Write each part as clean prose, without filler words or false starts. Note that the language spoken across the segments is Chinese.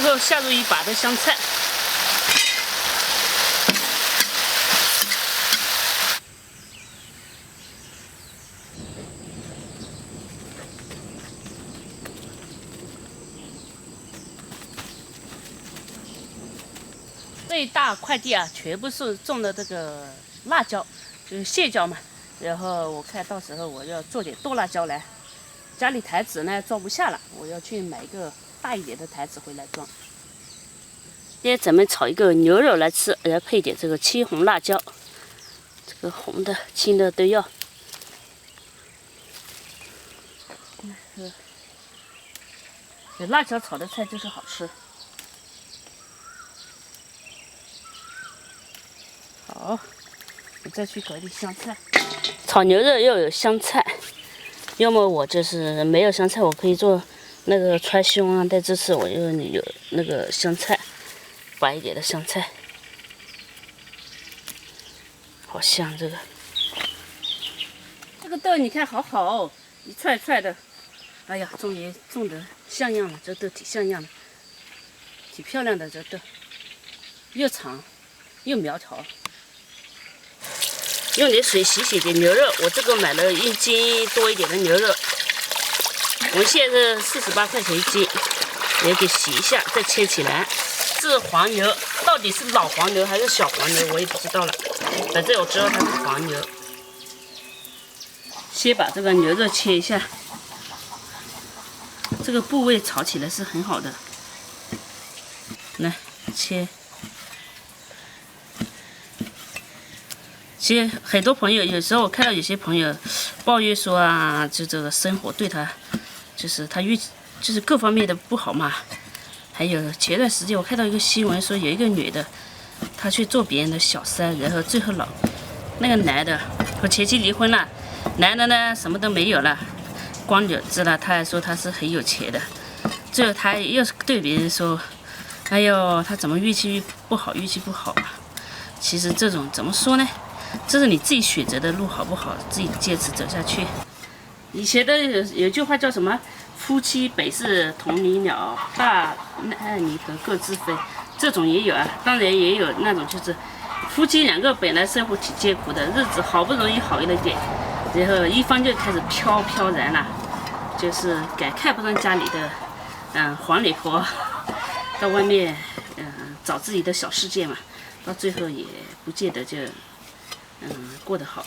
后下入一把的香菜。这一大块地啊，全部是种的这个辣椒，就是蟹椒嘛。然后我看到时候我要做点剁辣椒来。家里台子呢装不下了，我要去买一个大一点的台子回来装。今天咱们炒一个牛肉来吃，然后配点这个青红辣椒，这个红的、青的都要。有辣椒炒的菜就是好吃。好，我再去搞点香菜。炒牛肉要有香菜，要么我就是没有香菜，我可以做那个川芎啊。但这次我又有那个香菜，白一点的香菜，好香这个。这个豆你看好好哦，一串一串的，哎呀，终于种的像样了，这豆挺像样的，挺漂亮的这豆，又长又苗条。用点水洗洗点牛肉，我这个买了1斤多一点的牛肉，我们现在是48块钱1斤，也给洗一下，再切起来。是黄牛，到底是老黄牛还是小黄牛，我也不知道了，反正我知道它是黄牛。先把这个牛肉切一下，这个部位炒起来是很好的。来切。其实很多朋友，有时候我看到有些朋友抱怨说啊，就这个生活对他，就是他就是各方面的不好嘛。还有前段时间我看到一个新闻说，有一个女的，她去做别人的小三，然后最后那个男的和前妻离婚了，男的呢什么都没有了，光扭子了，他还说他是很有钱的，最后他又是对别人说，哎呦，他怎么运气不好啊？其实这种怎么说呢？这是你自己选择的路好不好，自己坚持走下去。以前的有句话叫什么？夫妻本是同林鸟，大难离合各自飞。这种也有啊，当然也有那种就是夫妻2个本来生活挺艰苦的，日子好不容易好一点，然后一方就开始飘飘然了，就是看不上家里的黄脸婆，到外面找自己的小世界嘛，到最后也不见得就过得好。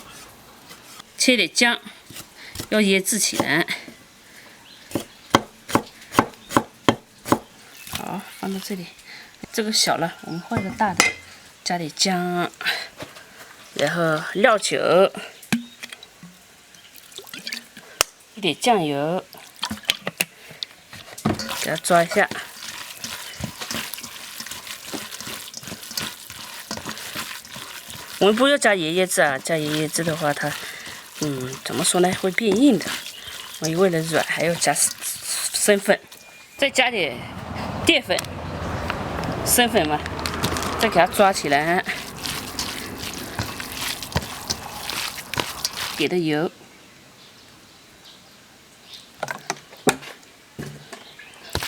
切点姜，要腌制起来。好，放到这里。这个小了，我们换个大的，加点姜，然后料酒，一点酱油，给它抓一下。我们不要加盐腌制啊，加盐腌制的话，它怎么说呢，会变硬的。我为了软，还要加生粉，再加点淀粉、生粉嘛，再给它抓起来，给的油，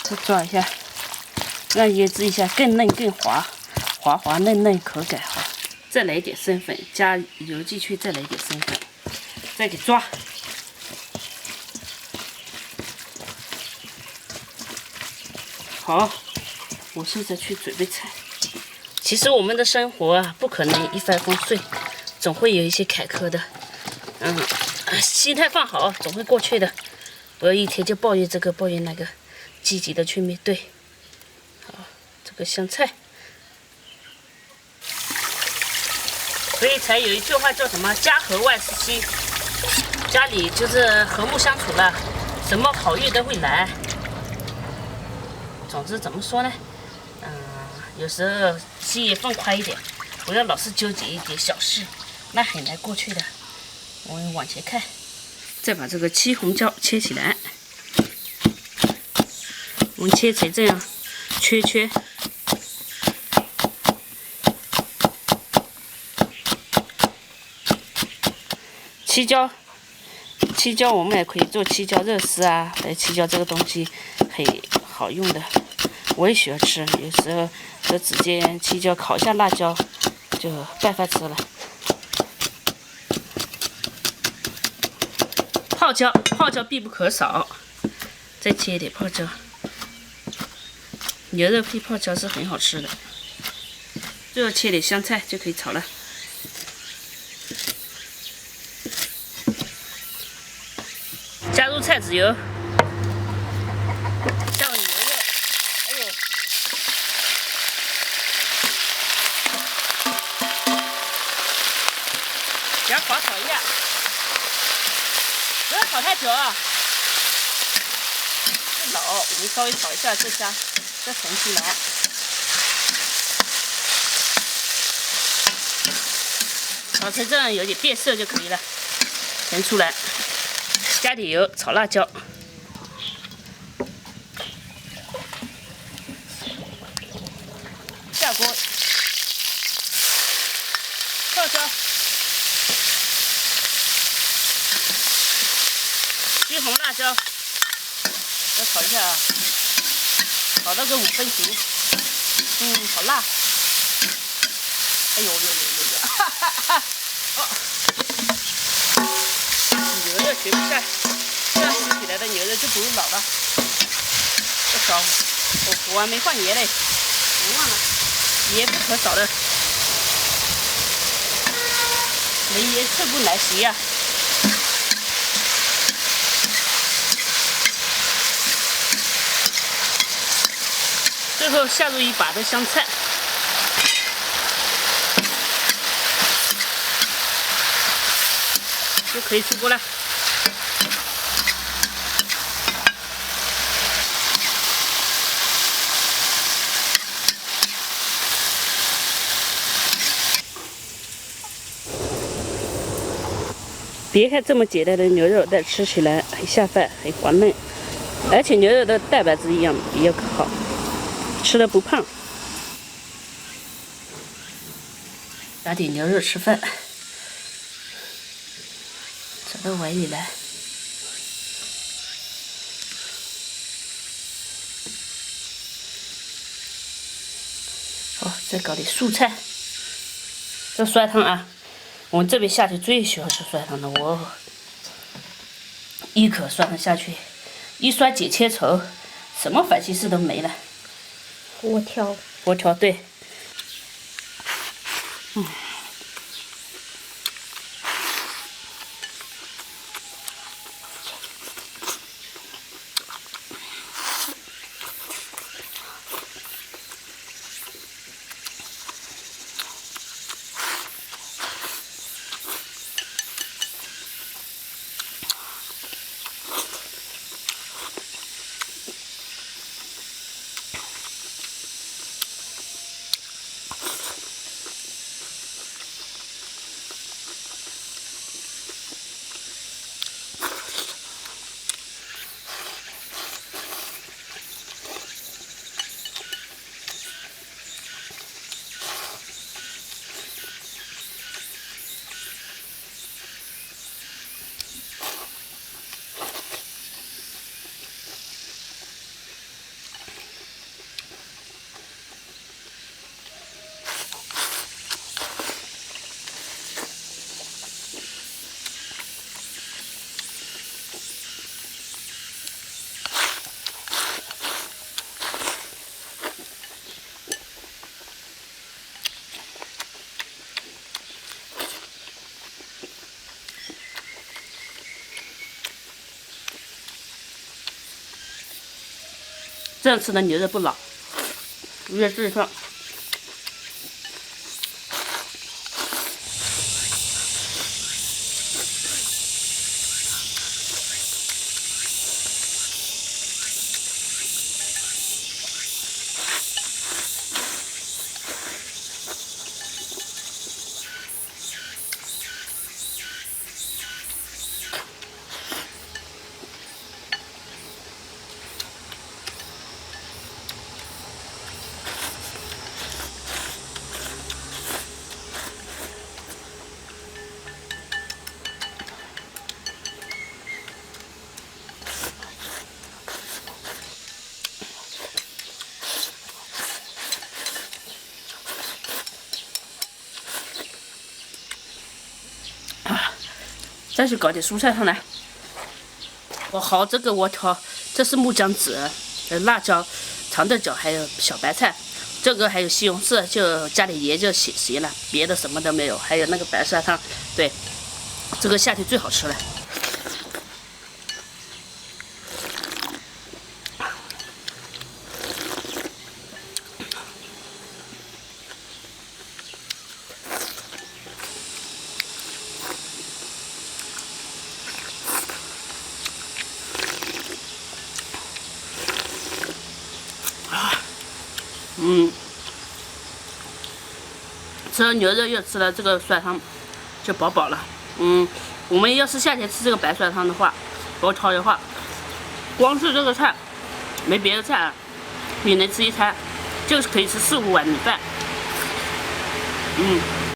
再抓一下，让腌制一下更嫩更滑，滑滑嫩嫩，口感好。再来一点生粉，加油进去，再来一点生粉，再给抓。好，我现在去准备菜。其实我们的生活啊，不可能一帆风顺，总会有一些坎坷的。心态放好，总会过去的。不要一天就抱怨这个抱怨那个，积极的去面对。好，这个香菜。所以才有一句话叫什么"家和万事兴"，家里就是和睦相处了，什么好运都会来。总之怎么说呢？有时候心也放宽一点，不要老是纠结一点小事，那很难过去的。我们往前看，再把这个青红椒切起来，我们切成这样圈圈。青椒我们也可以做青椒肉丝啊，青椒这个东西很好用的。我也喜欢吃，有时候就直接青椒烤一下辣椒，就拌饭吃了。泡椒必不可少，再切一点泡椒。牛肉配泡椒是很好吃的。最后切点香菜就可以炒了。加入菜籽油，加入牛肉，哎呦，给它炒一下，不要炒太久啊。这老，我们稍微炒一下这虾，再盛出来。炒成这样有点变色就可以了，盛出来，加点油，炒辣椒。下锅，泡椒，西红辣椒，要炒一下啊，炒到个5分熟。好辣！哎呦，哈哈哈！哦，牛肉学不下，这样吃起来的牛肉就不会老了。这少，我还没放盐嘞，我忘了，盐不可少的，没盐寸步难行呀。最后下入一把的香菜。就可以出锅了。别看这么简单的牛肉，但吃起来很下饭，很滑嫩，而且牛肉的蛋白质营养比较好，吃的不胖。打点牛肉吃饭。炒到碗里来，好，再搞点蔬菜。这酸汤啊，我们这边夏天最喜欢吃酸汤了，我一口酸汤下去，一酸解千愁，什么烦心事都没了。锅挑，对。这样吃的牛肉不老，越自创。再去搞点蔬菜上来。好，这个我调，这是木姜子、辣椒、长豆角，还有小白菜。这个还有西红柿，就加点盐就行了，别的什么都没有。还有那个白砂汤，对，这个夏天最好吃了。吃了牛肉又吃了这个酸汤，就饱饱了。我们要是夏天吃这个白酸汤的话，我炒的话，光是这个菜，没别的菜啊，也能吃一餐，就是可以吃4、5碗米饭。